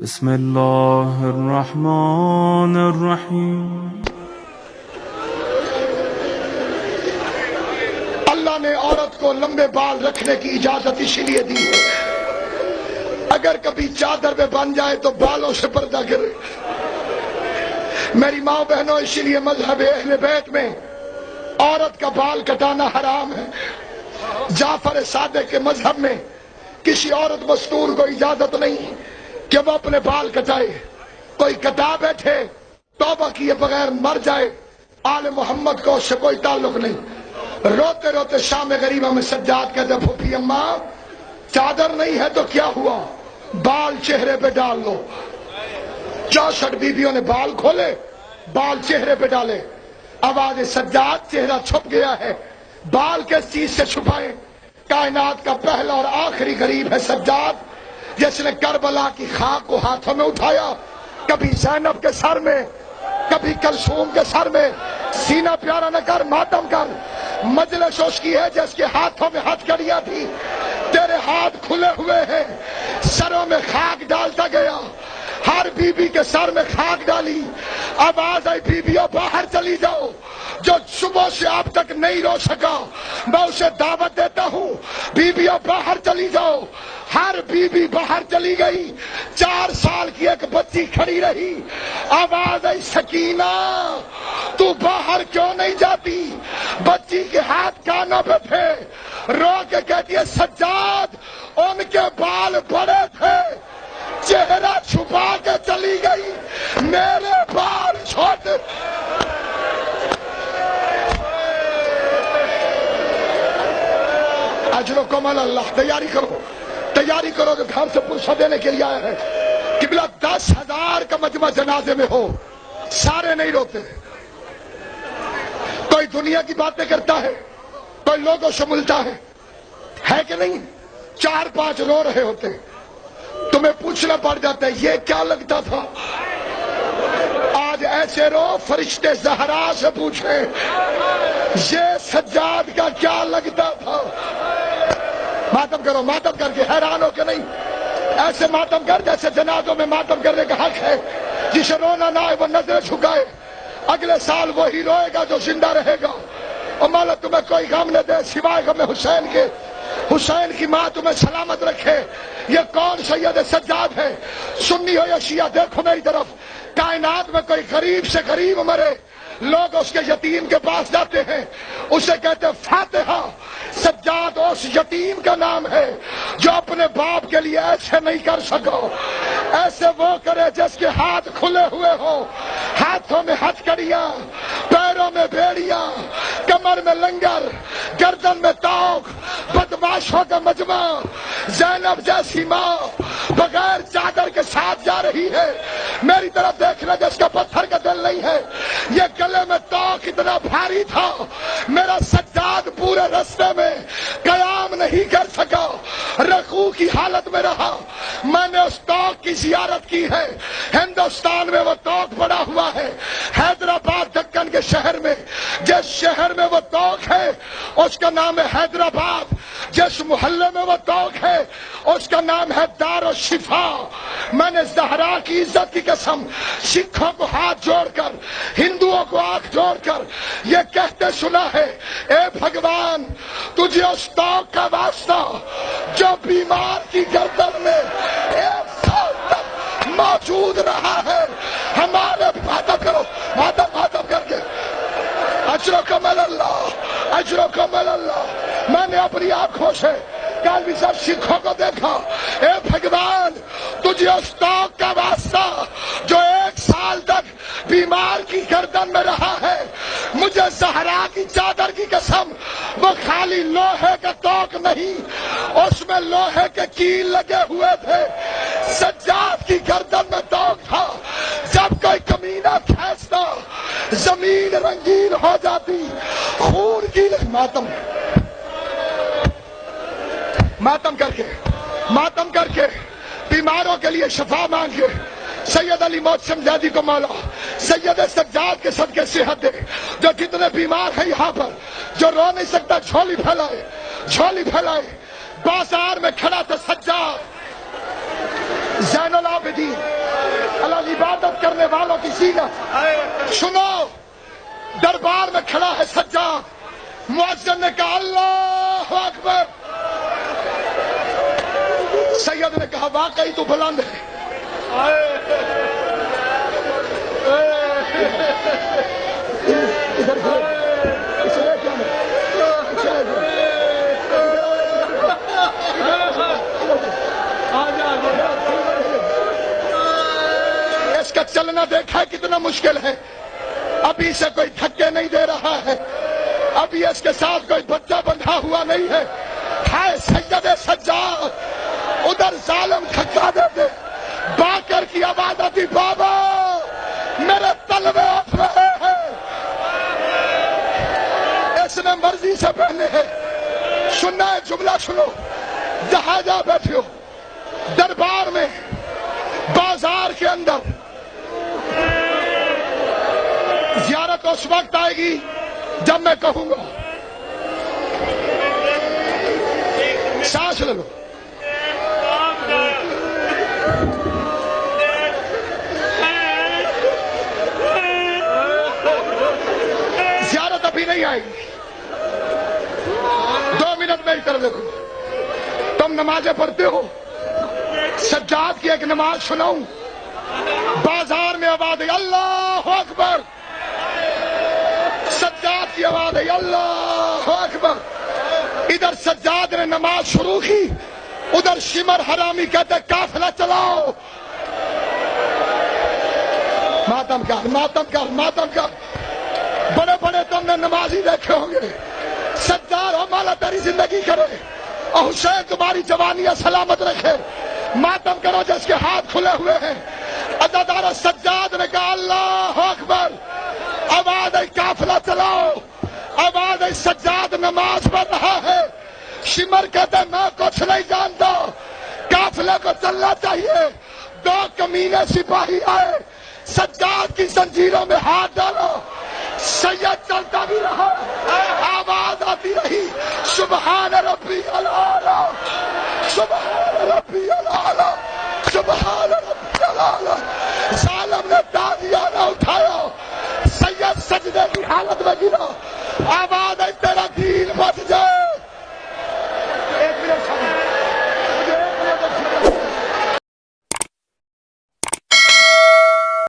بسم اللہ الرحمن الرحیم۔ اللہ نے عورت کو لمبے بال رکھنے کی اجازت اسی لیے دی ہے اگر کبھی چادر میں بن جائے تو بالوں سے پردہ کرے۔ میری ماں بہنوں، اسی لیے مذہب اہل بیت میں عورت کا بال کٹانا حرام ہے۔ جعفر صادق کے مذہب میں کسی عورت مستور کو اجازت نہیں کہ وہ اپنے بال کٹائے۔ کوئی کٹا بیٹھے توبہ کیے بغیر مر جائے، آل محمد کو اس سے کوئی تعلق نہیں۔ روتے روتے شام غریبہ میں سجاد کہتے ہیں، پھوپھی اماں چادر نہیں ہے تو کیا ہوا، بال چہرے پہ ڈال لو۔ 64 بیویوں نے بال کھولے، بال چہرے پہ ڈالے۔ آواز سجاد چہرہ چھپ گیا ہے، بال کس چیز سے چھپائیں؟ کائنات کا پہلا اور آخری غریب ہے سجاد، جس نے کربلا کی خاک کو ہاتھوں میں اٹھایا، کبھی زینب کے سر میں، کبھی کلثوم کے سر میں۔ سینہ پیارا نہ کر، ماتم کر۔ مجلس اس کی ہے جس کے ہاتھوں میں ہتھکڑیاں تھی، تیرے ہاتھ کھلے ہوئے ہیں، سروں میں خاک ڈالتا گیا، ہر بی بی کے سر میں خاک ڈالی۔ آواز آئی، بیویوں باہر چلی جاؤ۔ جو صبح سے اب تک نہیں رو سکا میں اسے دعوت دیتا ہوں، بیویوں باہر چلی جاؤ۔ ہر بیوی باہر چلی گئی، 4 سال کی ایک بچی کھڑی رہی۔ آواز آئی، سکینہ تو باہر کیوں نہیں جاتی؟ بچی کے ہاتھ کانوں پہ تھے، رو کے کہتی ہے، سجاد ان کے بال بڑے تھے، چہرہ چھپا کے چلی گئی، میرے بال چھوٹے۔ اجرکم اللہ، تیاری کرو، تیاری کرو کہ گھر سے پرسہ دینے کے لیے آیا ہے۔ قبلہ 10,000 کا مجمع جنازے میں ہو، سارے نہیں روتے، کوئی دنیا کی باتیں کرتا ہے، کوئی لوگوں سے ملتا ہے کہ نہیں؟ 4-5 رو رہے ہوتے، تمہیں پوچھنا پڑ جاتا ہے یہ کیا لگتا تھا؟ آج ایسے رو فرشتے زہرا سے پوچھیں یہ سجاد کا کیا لگتا تھا؟ ماتم کرو، ماتم کر کے حیران ہو کہ نہیں؟ ایسے ماتم کر جیسے جنازوں میں ماتم کرنے کا حق ہے۔ جسے رونا نہ آئے وہ نظریں جھکائے، اگلے سال وہی روئے گا جو زندہ رہے گا۔ اور مولا تمہیں کوئی غم نہ دے سوائے غم حسین کے، حسین کی ماں تمہیں سلامت رکھے۔ یہ کون سید سجاد ہے؟ سنی ہو یا شیعہ، دیکھو میری طرف۔ کائنات میں کوئی غریب سے غریب مرے، لوگ اس کے یتیم کے پاس جاتے ہیں، اسے کہتے فاتحہ۔ سجاد اس یتیم کا نام ہے جو اپنے باپ کے لیے ایسے نہیں کر سکا، ایسے وہ کرے جس کے ہاتھ کھلے ہوئے ہو، ہاتھوں میں ہتھکڑیاں، پیروں میں بیڑیاں، کمر میں لنگر، گردن میں توق، بدماشوں کا مجمع۔ زینب جیسی ماں بغیر چادر کے ساتھ جا رہی ہے، میری طرف دیکھنا جس کا پتھر کا دل نہیں ہے۔ یہ گلے میں توق اتنا بھاری تھا، میرا سجاد پورے رستے میں قیام نہیں کر سکا، رکوع کی حالت میں رہا۔ میں نے اس توق کی زیارت کی ہے، ہندوستان میں وہ توق پڑا ہوا ہے، حیدرآباد دکن کے شہر میں۔ جس شہر میں وہ توق ہے اس کا نام ہے حیدرآباد، جس محلے میں وہ توق ہے اس کا نام ہے دار الشفا۔ میں نے زہرا کی عزت کی قسم سکھوں کو ہاتھ جوڑ کر، ہندوؤں کو آنکھ جوڑ کر یہ کہتے سنا ہے، اے بھگوان تجھے اس توق کا واسطہ جو بیمار کی گردن میں 1 سال تک موجود رہا ہے، ہمارے ماتم کرو، ماتم کر کے اجرکم اللہ، اجرکم اللہ۔ میں نے اپنی آنکھوں سے کالوی صاحب سکھوں کو دیکھا، اے بھگوان تجھے اس توق کا واسطہ جو 1 سال تک بیمار کی گردن میں رہا ہے، مجھے زہرا کی چادر کی قسم وہ خالی لوہے کا توق نہیں، اس میں لوہے کے کیل لگے ہوئے تھے، سجاد کی گردن میں توق تھا۔ جب کوئی کمینہ کھینچتا زمین رنگین ہو جاتی، خون کی ماتم کر کے بیماروں کے لیے شفا مانگے۔ سید علی محسن زیدی کو مولا سید سجاد کے صدقے صحت دے، جو جتنے بیمار ہیں یہاں پر، جو رو نہیں سکتا جھولی پھیلائے، جھولی پھیلائے۔ بازار میں کھڑا تھا سجاد، زین العابدین الساجدین، اللہ عبادت کرنے والوں کی زینت۔ سنو، دربار میں کھڑا ہے سجاد، مؤذن نے کہا اللہ اکبر، سید نے کہا واقعی تو بلند ہے۔ اس کا چلنا دیکھا کتنا مشکل ہے، ابھی سے کوئی دھکے نہیں دے رہا ہے، ابھی اس کے ساتھ کوئی بچہ بندھا ہوا نہیں ہے۔ ہائے سید سجاد، ادھر ظالم دھکا دیتے، باقر کی آواز آتی بابا میرے تلوے اٹھ رہے ہیں، اس نے مرضی سے پہنے ہیں۔ سننا ہے جملہ سنو، جہاں جا بیٹھے ہو، دربار میں، بازار کے اندر، زیارت اس وقت آئے گی جب میں کہوں گا۔ سانس لے لو۔ زیارت ابھی نہیں آئے گی، 2 منٹ میری طرف دیکھو۔ تم نمازیں پڑھتے ہو، سجاد کی ایک نماز سناؤں، بازار میں آواز ہے اللہ اکبر، سجاد کی آواز ہے اللہ اکبر۔ ادھر سجاد نے نماز شروع کی، ادھر شمر حرامی کہتے قافلہ چلاؤ، ماتم کر ماتم کر ماتم کر۔ بڑے بڑے تم نے نمازی دیکھے ہوں گے، سجاد ہو مولا تیری زندگی کرے اور حسین تمہاری جوانیاں سلامت رکھے، ماتم کرو جس کے ہاتھ کھلے ہوئے ہیں۔ عزادار سجاد نے کہا اللہ اکبر، آواز ہے قافلہ چلاؤ، آواز ہے سجاد نماز پڑھ رہا ہے۔ شمر کہتے میں کچھ نہیں جانتا، قافلے کو چلنا چاہیے۔ 2 کمینے سپاہی آئے، سجاد کی زنجیروں میں ہاتھ ڈالو، سید چلتا بھی رہا، آواز آتی رہی سبحان ربی العالی، سبحان ربی العالی، سبحان ربی العالی۔ ظالم نے تازیانہ اٹھایا، سید سجدے کی حالت میں گرا، آواز آئی